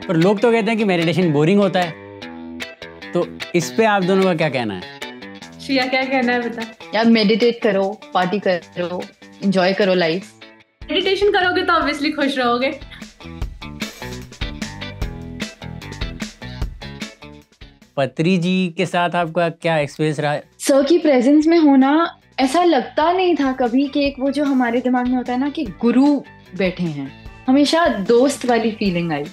पर लोग तो कहते हैं कि मेडिटेशन बोरिंग होता है, तो इस पे आप दोनों का क्या कहना है? श्रिया, क्या कहना है बता। यार मेडिटेट करो, पार्टी करो, एंजॉय करो लाइफ। मेडिटेशन करोगे तो ऑब्वियसली खुश रहोगे। पत्री जी के साथ आपका क्या एक्सपीरियंस रहा? सर की प्रेजेंस में होना ऐसा लगता नहीं था कभी कि एक वो जो हमारे दिमाग में होता है ना कि गुरु बैठे हैं, हमेशा दोस्त वाली फीलिंग आई।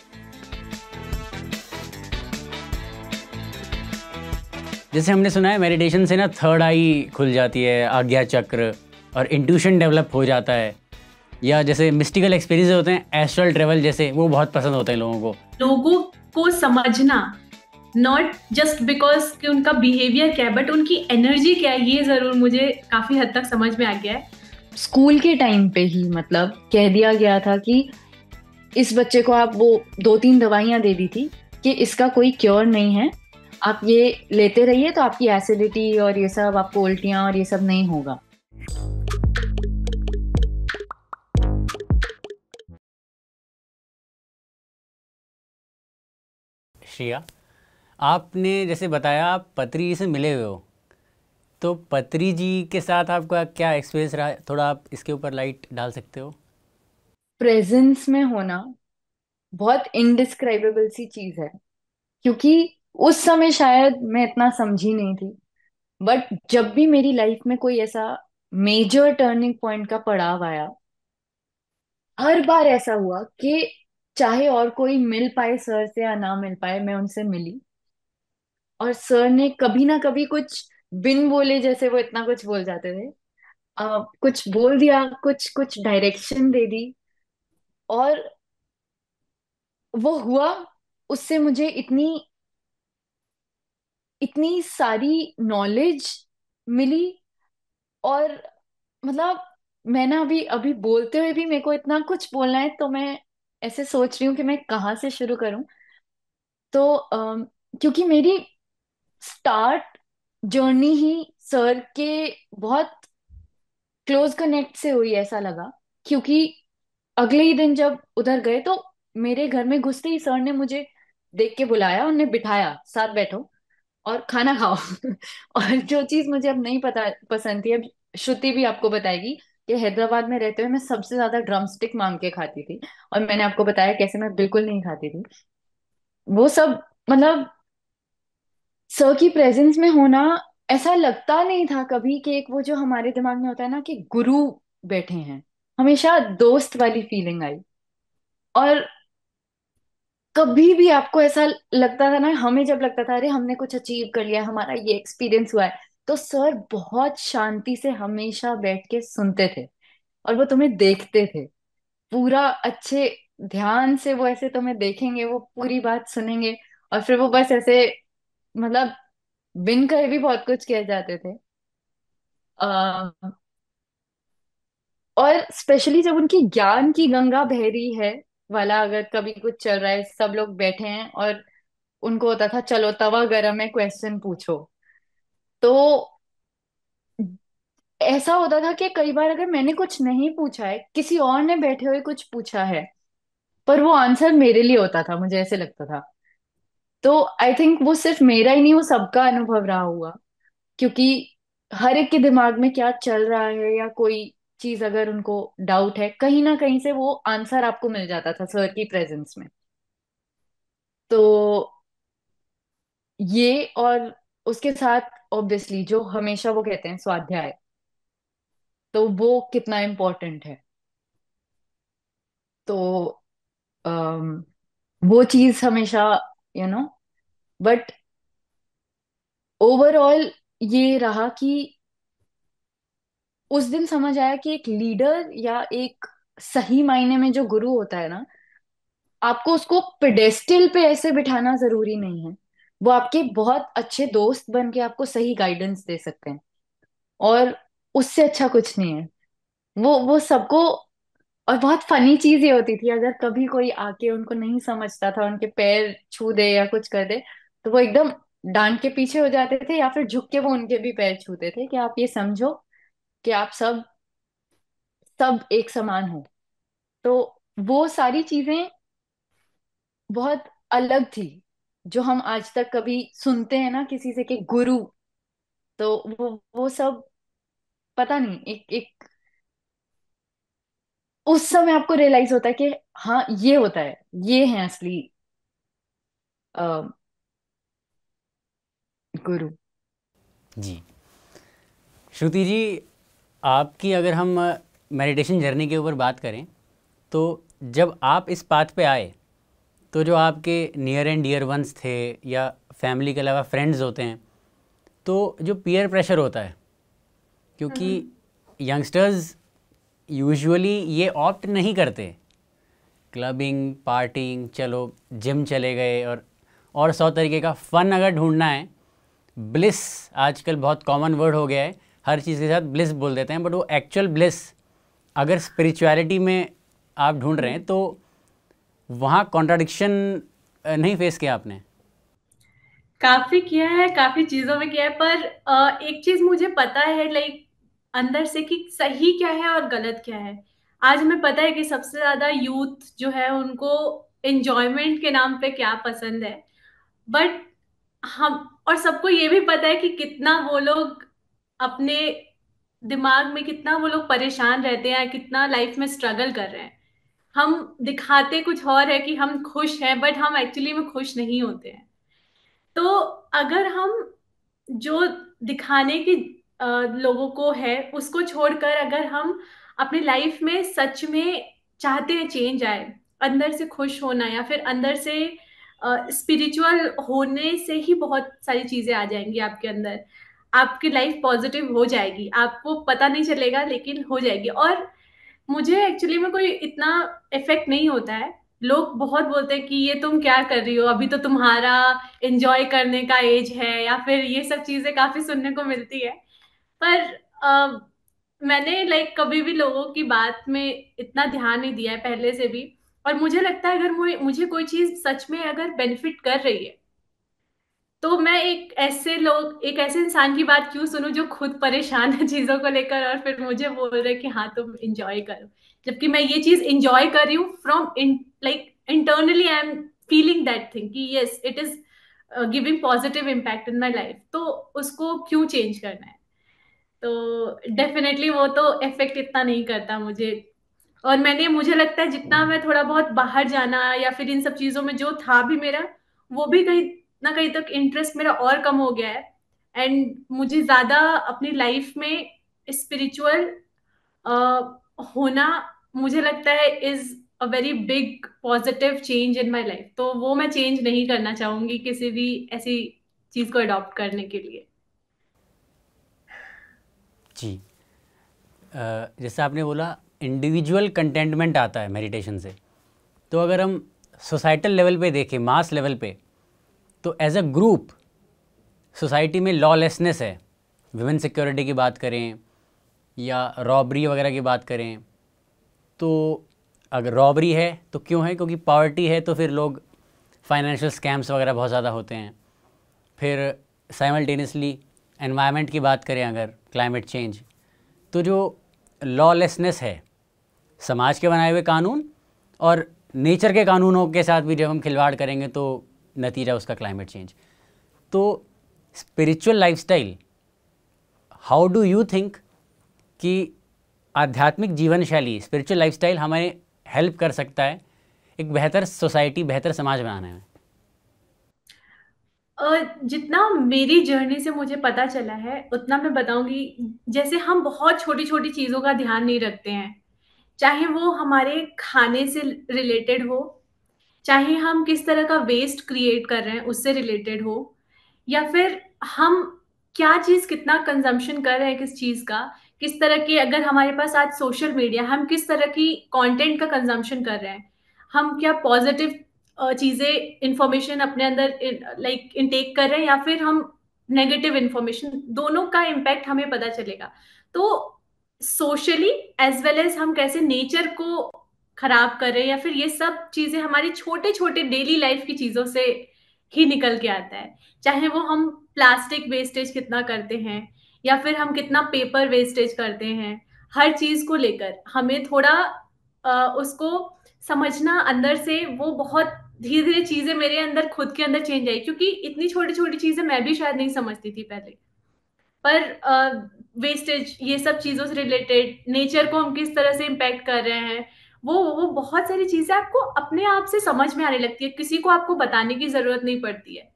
जैसे हमने सुना है मेडिटेशन से ना थर्ड आई खुल जाती है, आज्ञा चक्र, और इंट्यूशन डेवलप हो जाता है, या जैसे मिस्टिकल एक्सपीरियंस होते हैं, एस्ट्रल ट्रेवल जैसे, वो बहुत पसंद होते हैं लोगों को समझना, नॉट जस्ट बिकॉज कि उनका बिहेवियर क्या है बट उनकी एनर्जी क्या है, ये जरूर मुझे काफी हद तक समझ में आ गया है। स्कूल के टाइम पे ही मतलब कह दिया गया था कि इस बच्चे को आप, वो 2-3 दवाइयां दे दी थी कि इसका कोई क्योर नहीं है, आप ये लेते रहिए तो आपकी एसिडिटी और ये सब, आपको उल्टियां और ये सब नहीं होगा। श्रेया, आपने जैसे बताया आप पत्री जी से मिले हुए हो, तो पत्री जी के साथ आपका क्या एक्सपीरियंस रहा, थोड़ा आप इसके ऊपर लाइट डाल सकते हो? प्रेजेंस में होना बहुत इनडिस्क्राइबेबल सी चीज है, क्योंकि उस समय शायद मैं इतना समझी नहीं थी, बट जब भी मेरी लाइफ में कोई ऐसा मेजर टर्निंग पॉइंट का पड़ाव आया, हर बार ऐसा हुआ कि चाहे और कोई मिल पाए सर से या ना मिल पाए, मैं उनसे मिली और सर ने कभी ना कभी कुछ बिन बोले, जैसे वो इतना कुछ बोल जाते थे, कुछ बोल दिया, कुछ कुछ डायरेक्शन दे दी, और वो हुआ। उससे मुझे इतनी इतनी सारी नॉलेज मिली, और मतलब मैं ना अभी अभी बोलते हुए भी मेरे को इतना कुछ बोलना है, तो मैं ऐसे सोच रही हूँ कि मैं कहाँ से शुरू करूँ। तो क्योंकि मेरी स्टार्ट जर्नी ही सर के बहुत क्लोज कनेक्ट से हुई, ऐसा लगा। क्योंकि अगले ही दिन जब उधर गए तो मेरे घर में घुसते ही सर ने मुझे देख के बुलाया, उन्हें बिठाया, साथ बैठो और खाना खाओ। और जो चीज मुझे अब नहीं पता पसंद थी, अब श्रुति भी आपको बताएगी कि हैदराबाद में रहते हुए मैं सबसे ज्यादा ड्रम स्टिक मांग के खाती थी, और मैंने आपको बताया कैसे मैं बिल्कुल नहीं खाती थी वो सब। मतलब सर की प्रेजेंस में होना ऐसा लगता नहीं था कभी कि एक वो जो हमारे दिमाग में होता है ना कि गुरु बैठे हैं, हमेशा दोस्त वाली फीलिंग आई। और कभी भी आपको ऐसा लगता था ना, हमें जब लगता था अरे हमने कुछ अचीव कर लिया, हमारा ये एक्सपीरियंस हुआ है, तो सर बहुत शांति से हमेशा बैठ के सुनते थे, और वो तुम्हें देखते थे पूरा अच्छे ध्यान से, वो ऐसे तुम्हें देखेंगे, वो पूरी बात सुनेंगे, और फिर वो बस ऐसे, मतलब बिन कहे भी बहुत कुछ कह जाते थे। और स्पेशली जब उनकी ज्ञान की गंगा बह रही है वाला, अगर कभी कुछ चल रहा है, सब लोग बैठे हैं और उनको होता था चलो तवा गरम है, क्वेश्चन पूछो, तो ऐसा होता था कि कई बार अगर मैंने कुछ नहीं पूछा है, किसी और ने बैठे हुए कुछ पूछा है, पर वो आंसर मेरे लिए होता था, मुझे ऐसे लगता था। तो आई थिंक वो सिर्फ मेरा ही नहीं, वो सबका अनुभव रहा हुआ, क्योंकि हर एक के दिमाग में क्या चल रहा है, या कोई चीज अगर उनको डाउट है, कहीं ना कहीं से वो आंसर आपको मिल जाता था सर की प्रेजेंस में। तो ये, और उसके साथ ऑब्वियसली जो हमेशा वो कहते हैं स्वाध्याय, तो वो कितना इम्पोर्टेंट है। तो अम, वो चीज हमेशा, यू नो, बट ओवरऑल ये रहा कि उस दिन समझ आया कि एक लीडर या एक सही मायने में जो गुरु होता है ना, आपको उसको पेडेस्टल पे ऐसे बिठाना जरूरी नहीं है। वो आपके बहुत अच्छे दोस्त बन के आपको सही गाइडेंस दे सकते हैं, और उससे अच्छा कुछ नहीं है। वो सबको, और बहुत फनी चीज ये होती थी, अगर कभी कोई आके उनको नहीं समझता था, उनके पैर छू दे या कुछ कर दे, तो वो एकदम डांट के पीछे हो जाते थे, या फिर झुक के वो उनके भी पैर छूते थे कि आप ये समझो कि आप सब सब एक समान हो। तो वो सारी चीजें बहुत अलग थी, जो हम आज तक कभी सुनते हैं ना किसी से कि गुरु, तो वो सब पता नहीं, एक एक उस समय आपको रियलाइज होता है कि हाँ ये होता है, ये है असली अ, गुरु। जी। श्रुति जी, आपकी अगर हम मेडिटेशन जर्नी के ऊपर बात करें, तो जब आप इस पाथ पे आए, तो जो आपके नियर एंड डियर वंस थे या फैमिली के अलावा फ्रेंड्स होते हैं, तो जो पीयर प्रेशर होता है, क्योंकि यंगस्टर्स यूजुअली ये ऑप्ट नहीं करते, क्लबिंग पार्टिंग, चलो जिम चले गए और 100 तरीके का फ़न अगर ढूंढना है, ब्लिस आजकल बहुत कॉमन वर्ड हो गया है, हर चीज़ के साथ ब्लिस बोल देते हैं, बट वो एक्चुअल ब्लिस अगर स्पिरिचुअलिटी में आप ढूंढ रहे हैं, तो वहाँ कॉन्ट्राडिक्शन नहीं फेस किया आपने? काफी किया है, काफी चीजों में किया है, पर एक चीज मुझे पता है, लाइक अंदर से, कि सही क्या है और गलत क्या है। आज हमें पता है कि सबसे ज्यादा यूथ जो है उनको एंजॉयमेंट के नाम पे क्या पसंद है, बट हम, और सबको ये भी पता है कि कितना वो लोग अपने दिमाग में, कितना वो लोग परेशान रहते हैं, कितना लाइफ में स्ट्रगल कर रहे हैं। हम दिखाते कुछ और है कि हम खुश हैं, बट हम एक्चुअली में खुश नहीं होते हैं। तो अगर हम जो दिखाने की लोगों को है उसको छोड़कर, अगर हम अपनी लाइफ में सच में चाहते हैं चेंज आए, अंदर से खुश होना, या फिर अंदर से स्पिरिचुअल होने से ही बहुत सारी चीजें आ जाएंगी आपके अंदर। आपकी लाइफ पॉजिटिव हो जाएगी, आपको पता नहीं चलेगा लेकिन हो जाएगी। और मुझे एक्चुअली में कोई इतना इफेक्ट नहीं होता है। लोग बहुत बोलते हैं कि ये तुम क्या कर रही हो, अभी तो तुम्हारा एंजॉय करने का एज है, या फिर ये सब चीजें काफी सुनने को मिलती है। पर मैंने लाइक कभी भी लोगों की बात में इतना ध्यान नहीं दिया है पहले से भी। और मुझे लगता है अगर मुझे कोई चीज सच में अगर बेनिफिट कर रही है, तो मैं एक ऐसे इंसान की बात क्यों सुनूं जो खुद परेशान है चीजों को लेकर, और फिर मुझे बोल रहे कि हाँ तुम इंजॉय करो, जबकि मैं ये चीज इंजॉय कर रही हूँ from like internally I am feeling that thing कि yes it is giving positive impact in my life, तो उसको क्यों चेंज करना है। तो डेफिनेटली वो तो इफेक्ट इतना नहीं करता मुझे। और मुझे लगता है जितना मैं थोड़ा बहुत बाहर जाना या फिर इन सब चीजों में जो था भी मेरा, वो भी कहीं ना कहीं तक इंटरेस्ट मेरा और कम हो गया है। एंड मुझे ज्यादा अपनी लाइफ में स्पिरिचुअल होना, मुझे लगता है is a very big positive change in my life. तो वो मैं चेंज नहीं करना चाहूंगी किसी भी ऐसी चीज को अडॉप्ट करने के लिए। जी। जैसे आपने बोला इंडिविजुअल कंटेंटमेंट आता है मेडिटेशन से, तो अगर हम सोसाइटल लेवल पे देखें, मास लेवल पे, तो एज अ ग्रुप सोसाइटी में लॉलेसनेस है। विमेन सिक्योरिटी की बात करें या रॉबरी वगैरह की बात करें, तो अगर रॉबरी है तो क्यों है? क्योंकि पॉवर्टी है, तो फिर लोग फाइनेंशियल स्कैम्स वगैरह बहुत ज़्यादा होते हैं। फिर साइमल्टेनियसली एनवायरनमेंट की बात करें, अगर क्लाइमेट चेंज, तो जो लॉलेसनेस है, समाज के बनाए हुए कानून और नेचर के कानूनों के साथ भी जब हम खिलवाड़ करेंगे तो नतीजा उसका क्लाइमेट चेंज। तो spiritual lifestyle, how do you think कि आध्यात्मिक जीवन शैली, स्पिरिचुअल लाइफस्टाइल हमें हेल्प कर सकता है एक बेहतर सोसाइटी, बेहतर समाज बनाने में? जितना मेरी जर्नी से मुझे पता चला है उतना मैं बताऊंगी। जैसे हम बहुत छोटी छोटी चीजों का ध्यान नहीं रखते हैं, चाहे वो हमारे खाने से रिलेटेड हो, चाहे हम किस तरह का वेस्ट क्रिएट कर रहे हैं उससे रिलेटेड हो, या फिर हम क्या चीज कितना कंजम्पशन कर रहे हैं किस चीज का, किस तरह की, अगर हमारे पास आज सोशल मीडिया, हम किस तरह की कंटेंट का कंजम्पशन कर रहे हैं, हम क्या पॉजिटिव चीजें, इंफॉर्मेशन अपने अंदर लाइक इनटेक कर रहे हैं, या फिर हम नेगेटिव इंफॉर्मेशन, दोनों का इम्पैक्ट हमें पता चलेगा। तो सोशली एज वेल एज हम कैसे नेचर को खराब कर रहे हैं, या फिर ये सब चीजें हमारी छोटे छोटे डेली लाइफ की चीजों से ही निकल के आता है। चाहे वो हम प्लास्टिक वेस्टेज कितना करते हैं, या फिर हम कितना पेपर वेस्टेज करते हैं, हर चीज को लेकर हमें थोड़ा उसको समझना, अंदर से वो बहुत धीरे धीरे चीजें मेरे अंदर खुद के अंदर चेंज आई, क्योंकि इतनी छोटी छोटी चीजें मैं भी शायद नहीं समझती थी पहले। पर वेस्टेज, ये सब चीजों से रिलेटेड, नेचर को हम किस तरह से इम्पैक्ट कर रहे हैं, वो बहुत सारी चीजें आपको अपने आप से समझ में आने लगती है, किसी को आपको बताने की जरूरत नहीं पड़ती है,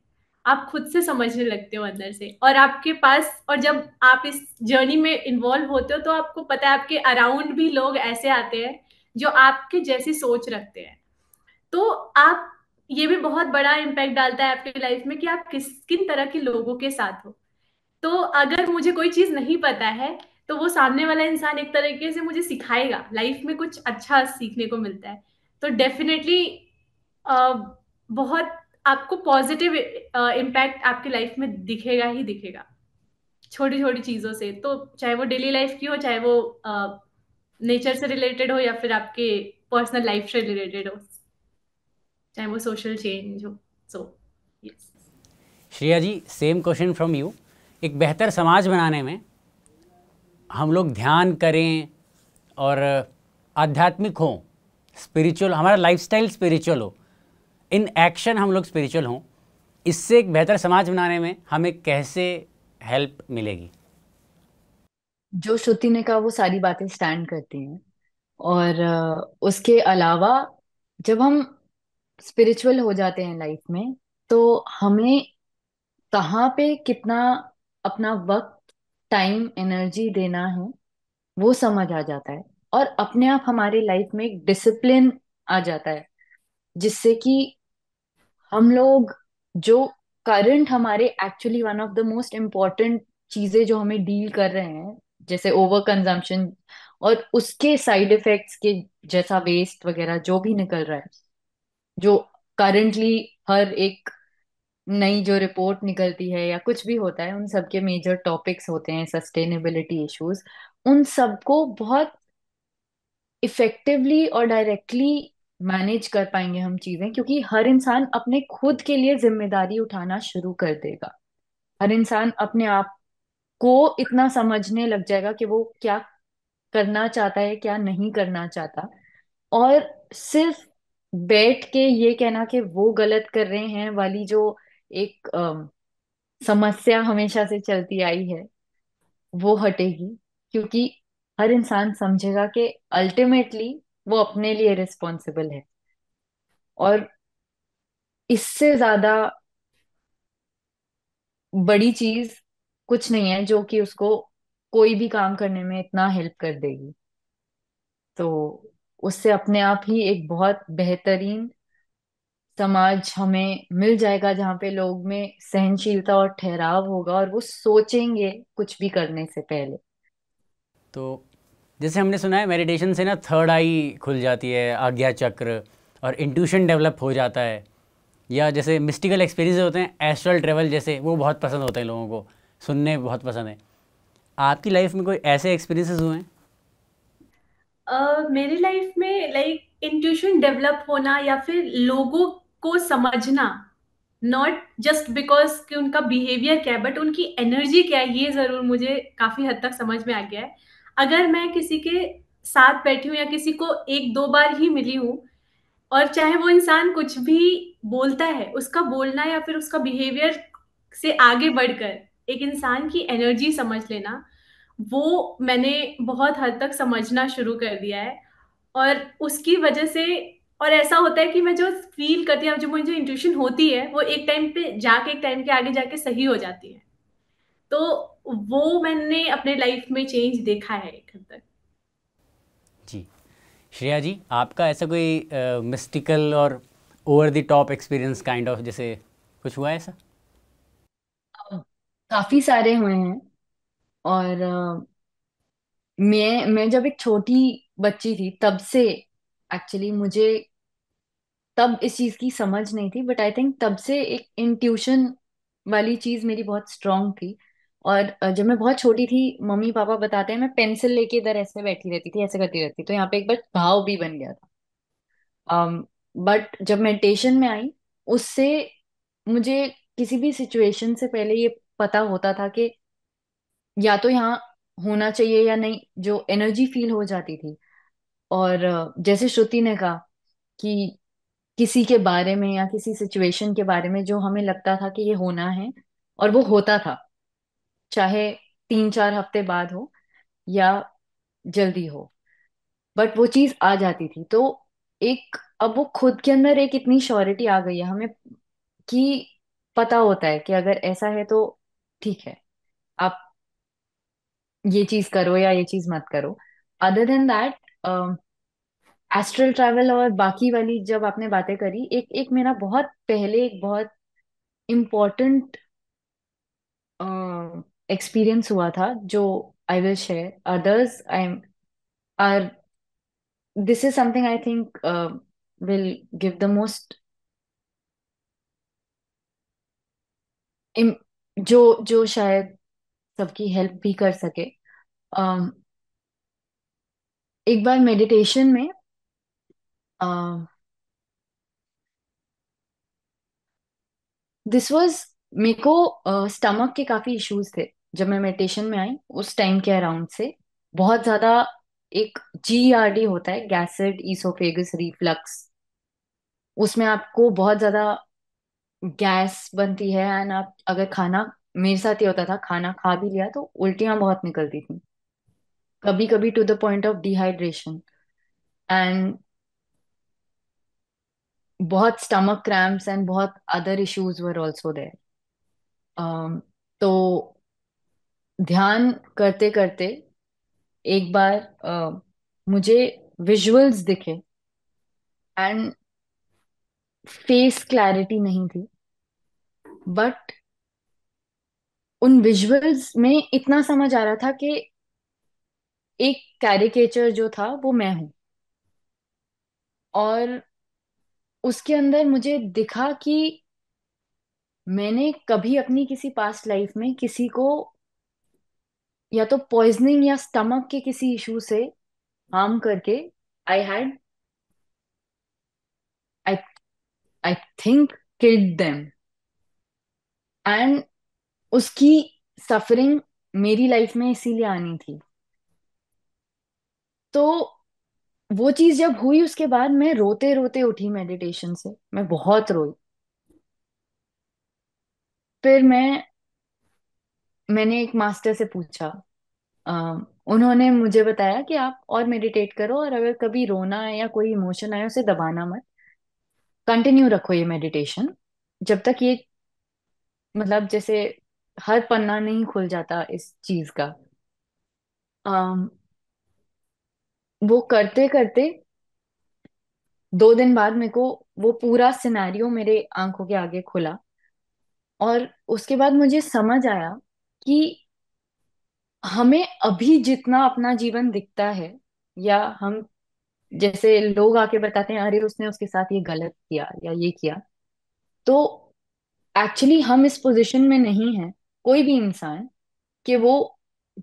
आप खुद से समझने लगते हो अंदर से। और आपके पास, और जब आप इस जर्नी में इन्वॉल्व होते हो तो आपको पता है आपके अराउंड भी लोग ऐसे आते हैं जो आपके जैसी सोच रखते हैं। तो आप, ये भी बहुत बड़ा इम्पैक्ट डालता है आपकी लाइफ में कि आप किन तरह के लोगों के साथ हो। तो अगर मुझे कोई चीज नहीं पता है तो वो सामने वाला इंसान एक तरीके से मुझे सिखाएगा, लाइफ में कुछ अच्छा सीखने को मिलता है। तो डेफिनेटली बहुत आपको पॉजिटिव इम्पैक्ट आपकी लाइफ में दिखेगा ही दिखेगा, छोटी छोटी चीजों से। तो चाहे वो डेली लाइफ की हो, चाहे वो नेचर से रिलेटेड हो, या फिर आपके पर्सनल लाइफ से रिलेटेड हो, चाहे वो सोशल चेंज हो। So yes. Shreya ji, same question from you. एक बेहतर समाज बनाने में हम लोग ध्यान करें और आध्यात्मिक हों, स्पिरिचुअल, हमारा लाइफस्टाइल स्पिरिचुअल हो, इन एक्शन हम लोग स्पिरिचुअल हों, इससे एक बेहतर समाज बनाने में हमें कैसे हेल्प मिलेगी? जो श्रुति ने कहा वो सारी बातें स्टैंड करती हैं। और उसके अलावा जब हम स्पिरिचुअल हो जाते हैं लाइफ में, तो हमें कहाँ पे कितना अपना वक्त, टाइम, एनर्जी देना है वो समझ आ जाता है। और अपने आप हमारे लाइफ में एक डिसिप्लिन आ जाता है, जिससे कि हम लोग जो करंट हमारे actually one of the most important चीजें जो हमें डील कर रहे हैं, जैसे ओवर कंजम्पशन और उसके साइड इफेक्ट्स के, जैसा वेस्ट वगैरह जो भी निकल रहा है, जो करंटली हर एक नई जो रिपोर्ट निकलती है या कुछ भी होता है, उन सब के मेजर टॉपिक्स होते हैं सस्टेनेबिलिटी इश्यूज। उन सबको बहुत इफेक्टिवली और डायरेक्टली मैनेज कर पाएंगे हम चीजें, क्योंकि हर इंसान अपने खुद के लिए जिम्मेदारी उठाना शुरू कर देगा। हर इंसान अपने आप को इतना समझने लग जाएगा कि वो क्या करना चाहता है, क्या नहीं करना चाहता। और सिर्फ बैठ के ये कहना कि वो गलत कर रहे हैं वाली जो एक समस्या हमेशा से चलती आई है, वो हटेगी। क्योंकि हर इंसान समझेगा कि अल्टीमेटली वो अपने लिए रिस्पॉन्सिबल है। और इससे ज्यादा बड़ी चीज कुछ नहीं है जो कि उसको कोई भी काम करने में इतना हेल्प कर देगी। तो उससे अपने आप ही एक बहुत बेहतरीन समाज हमें मिल जाएगा, जहाँ पे लोग में सहनशीलता और ठहराव होगा और वो सोचेंगे कुछ भी करने से पहले। तो जैसे हमने सुना है मेडिटेशन से ना थर्ड आई खुल जाती है, आज्ञा चक्र, और इंट्यूशन डेवलप हो जाता है। या जैसे मिस्टिकल एक्सपीरियंस होते हैं, एस्ट्रल ट्रेवल जैसे, वो बहुत पसंद होते हैं लोगों को, सुनने बहुत पसंद है। आपकी लाइफ में कोई ऐसे एक्सपीरियंसेस हुए हैं? मेरी लाइफ में लाइक इंट्यूशन डेवलप होना या फिर लोगों को समझना, नॉट जस्ट बिकॉज कि उनका बिहेवियर क्या है, बट उनकी एनर्जी क्या है, ये जरूर मुझे काफी हद तक समझ में आ गया है। अगर मैं किसी के साथ बैठी हूँ या किसी को एक दो बार ही मिली हूँ, और चाहे वो इंसान कुछ भी बोलता है, उसका बोलना या फिर उसका बिहेवियर से आगे बढ़कर एक इंसान की एनर्जी समझ लेना, वो मैंने बहुत हद तक समझना शुरू कर दिया है। और उसकी वजह से, और ऐसा होता है कि मैं जो फील करती हूँ, जो मुझे इंट्यूशन होती है, वो एक टाइम पे जाके, एक टाइम के आगे जाके सही हो जाती है। तो वो मैंने अपने लाइफ में चेंज देखा है एक हद तक। जी। श्रेया जी, आपका ऐसा कोई मिस्टिकल और over the top experience kind of, जैसे कुछ हुआ है ऐसा? काफी सारे हुए हैं। और मैं जब एक छोटी बच्ची थी तब से, एक्चुअली मुझे तब इस चीज की समझ नहीं थी, बट आई थिंक तब से एक इंट्यूशन वाली चीज मेरी बहुत स्ट्रांग थी। और जब मैं बहुत छोटी थी, मम्मी पापा बताते हैं, मैं पेंसिल लेके इधर ऐसे बैठी रहती थी, ऐसे करती रहती, तो यहाँ पे एक बार घाव भी बन गया था। बट जब मेडिटेशन में आई, उससे मुझे किसी भी सिचुएशन से पहले ये पता होता था कि या तो यहाँ होना चाहिए या नहीं, जो एनर्जी फील हो जाती थी। और जैसे श्रुति ने कहा कि किसी के बारे में या किसी सिचुएशन के बारे में जो हमें लगता था कि ये होना है, और वो होता था, चाहे 3-4 हफ्ते बाद हो या जल्दी हो, बट वो चीज आ जाती थी। तो एक, अब वो खुद के अंदर एक इतनी श्योरिटी आ गई है हमें कि पता होता है कि अगर ऐसा है तो ठीक है, आप ये चीज करो या ये चीज मत करो। Other than that, astral travel और बाकी वाली जब आपने बातें करी, एक एक मेरा बहुत पहले एक बहुत इम्पोर्टेंट एक्सपीरियंस हुआ था जो I will share. Others I am are this is something I think will give the most, जो जो शायद सबकी हेल्प भी कर सके। um, एक बार मेडिटेशन में, दिस वाज, मेरे को स्टमक के काफी इश्यूज थे जब मैं मेडिटेशन में आई उस टाइम के अराउंड से, बहुत ज्यादा। एक GERD होता है, गैस्ट्रिक ईसोफेगस रिफ्लक्स, उसमें आपको बहुत ज्यादा गैस बनती है, एंड आप अगर खाना, मेरे साथ ये होता था, खाना खा भी लिया तो उल्टियां बहुत निकलती थी, कभी कभी to the point of dehydration, and बहुत स्टमक क्रैम्प्स एंड बहुत other issues were also there. तो ध्यान करते करते एक बार मुझे विजुअल्स दिखे, एंड फेस क्लैरिटी नहीं थी, बट उन विजुअल्स में इतना समझ आ रहा था कि एक कैरिकेचर जो था वो मैं हूं, और उसके अंदर मुझे दिखा कि मैंने कभी अपनी किसी पास्ट लाइफ में किसी को या तो पॉइजनिंग या स्टमक के किसी इशू से हार्म करके, I had, I I think killed them, and उसकी सफरिंग मेरी लाइफ में इसीलिए आनी थी। तो वो चीज जब हुई उसके बाद मैं रोते रोते उठी मेडिटेशन से, मैं बहुत रोई। फिर मैंने एक मास्टर से पूछा, अ, उन्होंने मुझे बताया कि आप और मेडिटेट करो, और अगर कभी रोना है या कोई इमोशन आए उसे दबाना मत, कंटिन्यू रखो ये मेडिटेशन जब तक ये, मतलब जैसे हर पन्ना नहीं खुल जाता इस चीज का। अम, वो करते करते 2 दिन बाद मेरे को वो पूरा सिनेरियो मेरे आंखों के आगे खुला, और उसके बाद मुझे समझ आया कि हमें अभी जितना अपना जीवन दिखता है, या हम जैसे लोग आके बताते हैं अरे उसने उसके साथ ये गलत किया या ये किया, तो एक्चुअली हम इस पोजीशन में नहीं है, कोई भी इंसान, कि वो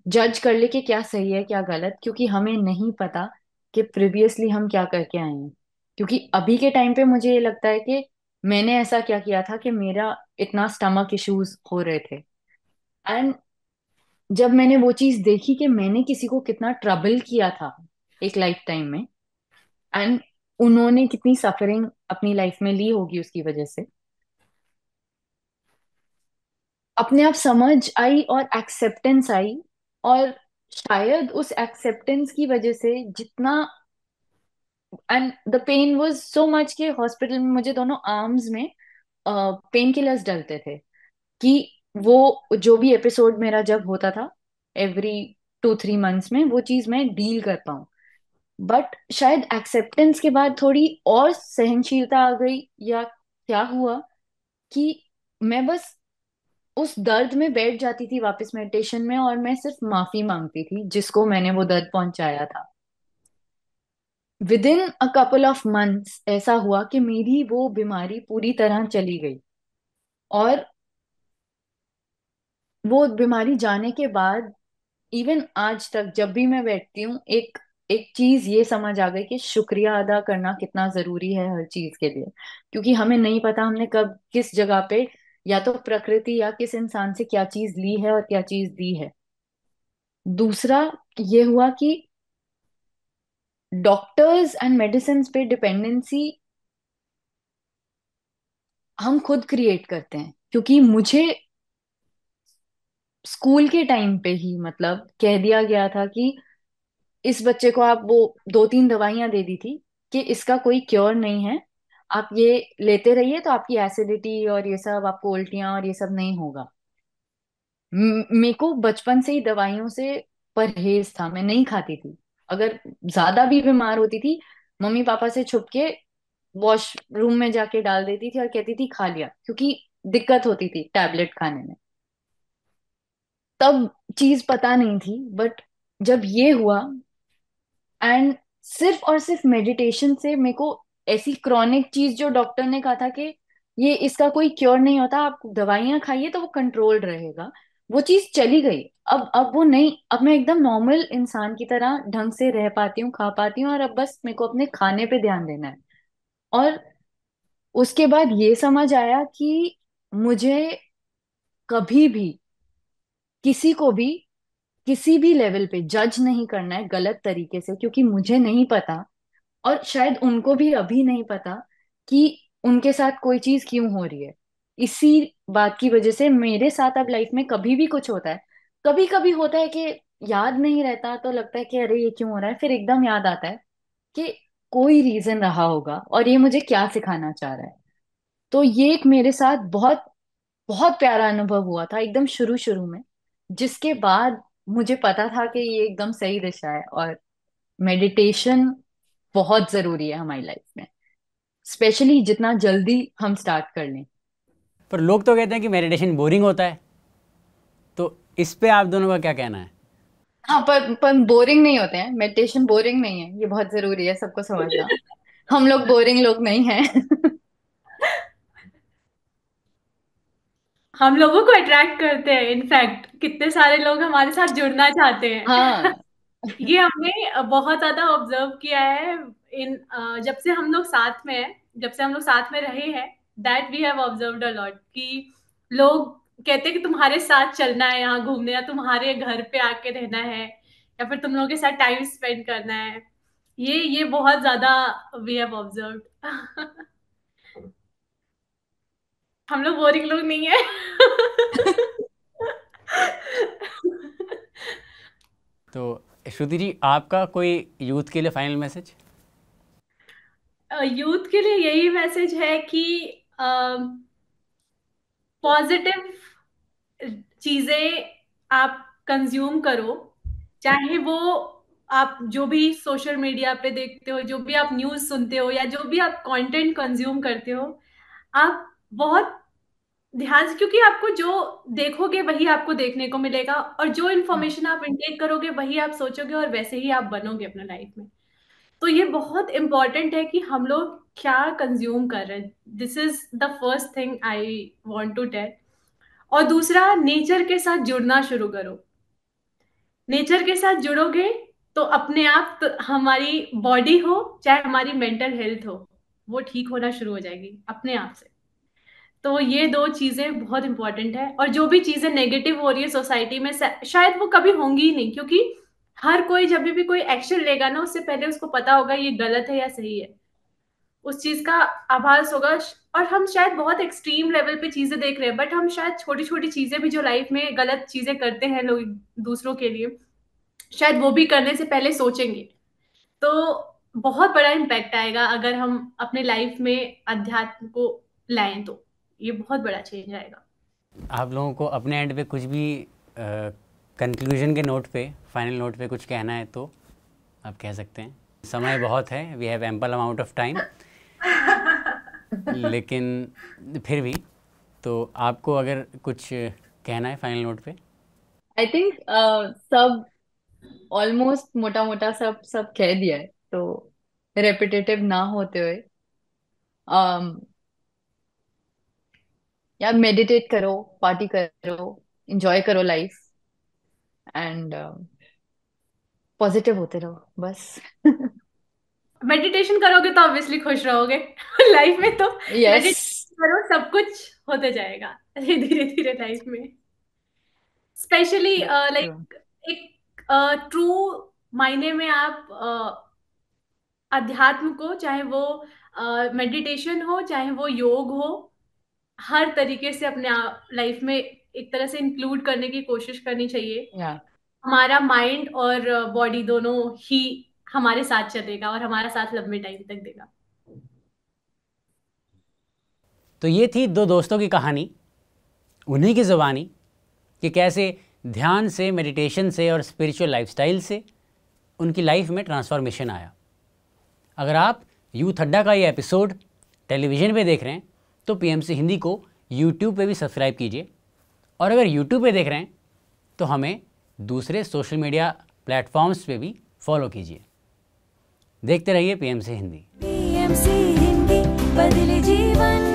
जज कर ले कि क्या सही है क्या गलत, क्योंकि हमें नहीं पता कि प्रीवियसली हम क्या करके आए हैं। क्योंकि अभी के टाइम पे मुझे ये लगता है कि मैंने ऐसा क्या किया था कि मेरा इतना स्टमक इश्यूज हो रहे थे, एंड जब मैंने वो चीज देखी कि मैंने किसी को कितना ट्रबल किया था एक लाइफ टाइम में, एंड उन्होंने कितनी सफरिंग अपनी लाइफ में ली होगी उसकी वजह से, अपने आप समझ आई और एक्सेप्टेंस आई। और शायद उस एक्सेप्टेंस की वजह से जितना, and the pain was so much कि हॉस्पिटल में मुझे दोनों आर्म्स में पेन किलर्स डलते थे, कि वो जो भी एपिसोड मेरा जब होता था एवरी 2-3 मंथ्स में, वो चीज मैं डील कर पाऊं। बट शायद एक्सेप्टेंस के बाद थोड़ी और सहनशीलता आ गई, या क्या हुआ कि मैं बस उस दर्द में बैठ जाती थी वापस मेडिटेशन में, और मैं सिर्फ माफी मांगती थी जिसको मैंने वो दर्द पहुंचाया था। With in a couple of months ऐसा हुआ कि मेरी वो बीमारी पूरी तरह चली गई, और वो बीमारी जाने के बाद इवन आज तक जब भी मैं बैठती हूँ, एक एक चीज ये समझ आ गई कि शुक्रिया अदा करना कितना जरूरी है हर चीज के लिए, क्योंकि हमें नहीं पता हमने कब किस जगह पे, या तो प्रकृति या किस इंसान से क्या चीज ली है और क्या चीज दी है। दूसरा ये हुआ कि डॉक्टर्स एंड मेडिसिन पे डिपेंडेंसी हम खुद क्रिएट करते हैं, क्योंकि मुझे स्कूल के टाइम पे ही मतलब कह दिया गया था कि इस बच्चे को आप वो 2-3 दवाइयां दे दी थी कि इसका कोई क्योर नहीं है, आप ये लेते रहिए तो आपकी एसिडिटी और ये सब, आपको उल्टियां और ये सब नहीं होगा। मेरे को बचपन से ही दवाइयों से परहेज था, मैं नहीं खाती थी। अगर ज्यादा भी बीमार होती थी, मम्मी पापा से छुप के वॉशरूम में जाके डाल देती थी और कहती थी खा लिया, क्योंकि दिक्कत होती थी टैबलेट खाने में। तब चीज पता नहीं थी, बट जब ये हुआ, एंड सिर्फ और सिर्फ मेडिटेशन से मेरे को ऐसी क्रॉनिक चीज जो डॉक्टर ने कहा था कि ये इसका कोई क्योर नहीं होता, आप दवाइयां खाइए तो वो कंट्रोल्ड रहेगा, वो चीज चली गई। अब वो नहीं, अब मैं एकदम नॉर्मल इंसान की तरह ढंग से रह पाती हूँ, खा पाती हूँ, और अब बस मेरे को अपने खाने पे ध्यान देना है। और उसके बाद ये समझ आया कि मुझे कभी भी किसी को भी किसी भी लेवल पे जज नहीं करना है गलत तरीके से, क्योंकि मुझे नहीं पता, और शायद उनको भी अभी नहीं पता कि उनके साथ कोई चीज क्यों हो रही है। इसी बात की वजह से मेरे साथ अब लाइफ में कभी भी कुछ होता है, कभी कभी होता है कि याद नहीं रहता, तो लगता है कि अरे ये क्यों हो रहा है, फिर एकदम याद आता है कि कोई रीजन रहा होगा और ये मुझे क्या सिखाना चाह रहा है। तो ये एक मेरे साथ बहुत बहुत प्यारा अनुभव हुआ था एकदम शुरू शुरू में, जिसके बाद मुझे पता था कि ये एकदम सही दिशा है, और मेडिटेशन बहुत जरूरी है हमारी लाइफ में, स्पेशली जितना जल्दी हम स्टार्ट कर लें। पर लोग तो कहते हैं कि मेडिटेशन बोरिंग होता है, तो इस पे आप दोनों का क्या कहना है? हाँ, पर बोरिंग नहीं होते हैं, मेडिटेशन बोरिंग नहीं है, ये बहुत जरूरी है सबको समझना। हम लोग बोरिंग लोग नहीं हैं। हम लोगों को अट्रैक्ट करते हैं, इनफैक्ट कितने सारे लोग हमारे साथ जुड़ना चाहते हैं। हाँ। ये हमने बहुत ज्यादा ऑब्जर्व किया है। जब से हम लोग साथ में हैं, जब से हम लोग साथ में रहे हैं, that we have observed a lot कि लोग कहते हैं कि तुम्हारे साथ चलना है यहाँ घूमने, या तुम्हारे घर पे आके रहना है, या फिर तुम लोगों के साथ टाइम स्पेंड करना है। ये बहुत ज्यादा वी हैव ऑब्जर्व्ड। हम लोग बोरिंग लोग नहीं है। तो श्रुति जी, आपका कोई यूथ के लिए फाइनल मैसेज? यूथ के लिए यही मैसेज है कि पॉजिटिव चीजें आप कंज्यूम करो, चाहे वो आप जो भी सोशल मीडिया पे देखते हो, जो भी आप न्यूज़ सुनते हो, या जो भी आप कंटेंट कंज्यूम करते हो, आप बहुत ध्यान से, क्योंकि आपको जो देखोगे वही आपको देखने को मिलेगा, और जो इन्फॉर्मेशन आप इनटेक करोगे वही आप सोचोगे, और वैसे ही आप बनोगे अपना लाइफ में। तो ये बहुत इंपॉर्टेंट है कि हम लोग क्या कंज्यूम कर रहे हैं। This is the first thing I want to tell. और दूसरा, नेचर के साथ जुड़ना शुरू करो। नेचर के साथ जुड़ोगे तो अपने आप हमारी बॉडी हो चाहे हमारी मेंटल हेल्थ हो, वो ठीक होना शुरू हो जाएगी अपने आप से। तो ये दो चीजें बहुत इंपॉर्टेंट है। और जो भी चीजें नेगेटिव हो रही है सोसाइटी में, शायद वो कभी होंगी ही नहीं, क्योंकि हर कोई जब भी कोई एक्शन लेगा ना, उससे पहले उसको पता होगा ये गलत है या सही है, उस चीज का आभास होगा। और हम शायद बहुत एक्सट्रीम लेवल पे चीजें देख रहे हैं, बट हम शायद छोटी छोटी चीजें भी जो लाइफ में गलत चीजें करते हैं लोग दूसरों के लिए, शायद वो भी करने से पहले सोचेंगे। तो बहुत बड़ा इम्पैक्ट आएगा अगर हम अपने लाइफ में अध्यात्म को लाएं, तो ये बहुत बड़ा चेंज आएगा। आप लोगों को अपने एंड पे कुछ भी कंक्लूजन के नोट पे, फाइनल नोट पे कुछ कहना है तो आप कह सकते हैं। समय बहुत है, we have ample amount of time, लेकिन फिर भी तो आपको अगर कुछ कहना है फाइनल नोट पे। आई थिंक सब ऑलमोस्ट मोटा मोटा सब सब कह दिया है, तो रेपिटेटिव ना होते हुए, um, यार मेडिटेट करो, पार्टी करो, एंजॉय करो लाइफ, एंड पॉजिटिव होते रहो बस। मेडिटेशन करोगे तो ऑब्वियसली खुश रहोगे। लाइफ में तो यस। मेडिटेशन करो, सब कुछ होते जाएगा धीरे धीरे लाइफ में। स्पेशली लाइक एक ट्रू मायने में आप अध्यात्म को, चाहे वो मेडिटेशन हो चाहे वो योग हो, हर तरीके से अपने लाइफ में एक तरह से इंक्लूड करने की कोशिश करनी चाहिए। या हमारा माइंड और बॉडी दोनों ही हमारे साथ चलेगा और हमारा साथ लंबे टाइम तक देगा। तो ये थी दो दोस्तों की कहानी, उन्हीं की ज़ुबानी, कि कैसे ध्यान से, मेडिटेशन से और स्पिरिचुअल लाइफस्टाइल से उनकी लाइफ में ट्रांसफॉर्मेशन आया। अगर आप यूथ अड्डा का ये एपिसोड टेलीविज़न पे देख रहे हैं तो पीएमसी हिंदी को यूट्यूब पे भी सब्सक्राइब कीजिए, और अगर यूट्यूब पे देख रहे हैं तो हमें दूसरे सोशल मीडिया प्लेटफॉर्म्स पे भी फॉलो कीजिए। देखते रहिए पीएमसी हिंदी। पीएमसी हिंदी, बदले जीवन।